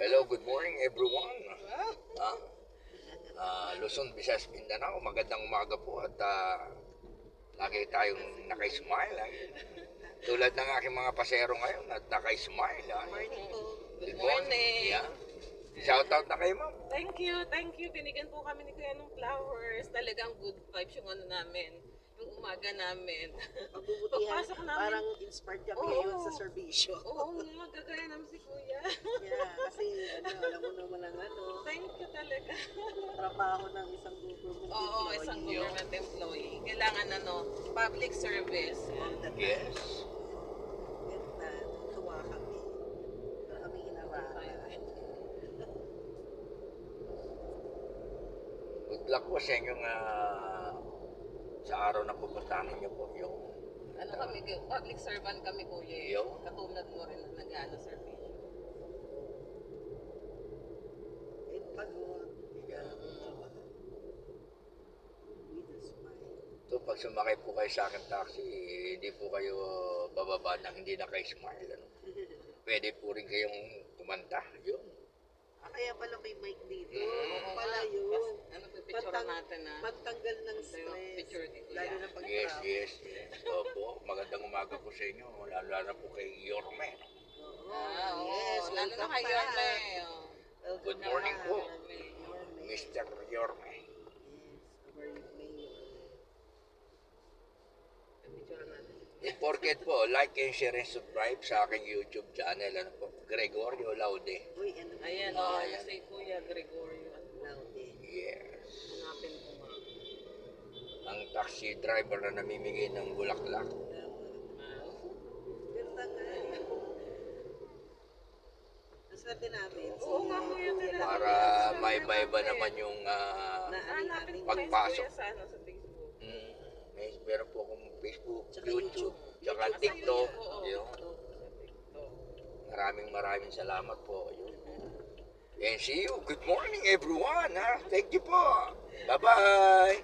Hello, good morning everyone. Luzon, Visayas, Mindanao, magandang umaga po at lagi tayong naka-smile. Tulad ng aking mga pasero ngayon at naka-smile. Morning po. Good morning. Yeah. Shout out na kayo, ma'am. Thank you. Binigyan po kami ni Kuya ng flowers. Talagang good vibes yung ano namin. Yung umaga namin. Pagbubutihan, Pagpasok namin. parang inspired kami ngayon sa serbisyo. Oo, magagaya namin si Kuya. Yeah, kasi alam mo naman ang Thank you talaga. trabaho ng isang government Oo, employee. isang government employee. Kailangan public service. Yes. Tuwa kami. Kami inarata. Good luck po sa inyong sa araw na pupuntahan niyo po yung Kami, public servant kami, Kuya. Yo. Katulad mo rin na nag-service. Pagod. Yeah. With a smile. So pag sumakay po kayo sa akin taxi, hindi po kayo bababa ng hindi naka-smile. Pwede po rin kayong kumanta. Yun. Kaya pala may mic dito. Mm. Pala yun. Picture natin Pagtanggal ng stress. Picture ni Kuya. Lalo na pag Yes. Opo, magandang umaga po sa inyo. Lalo na po kay Yorme. Yes, lalo na welcome kay back. Yorme. Welcome Good morning back. po. Yorme. Mr. Yorme. Yes, our mayor. Picture natin. Don't forget po, like and share and subscribe sa aking YouTube channel. Ano po? Gregorio Laude. Uy, ano ba? Ayan, Ayan. si Kuya Gregorio. Laude. Yes. Hanapin ko nga. Ang taxi driver na namimigay ng bulaklak. Ganda nga eh. Maswerte namin. Oo nga, Kuya, talaga. Para maiba-iba naman yung Hanapin ko pagpasok. Kuya sa Facebook. Meron po akong Facebook, Tsaka YouTube, tsaka Tsaka TikTok. oo. Yun. Maraming salamat po. Yun. And see you. Good morning everyone. Thank you po. Bye-bye.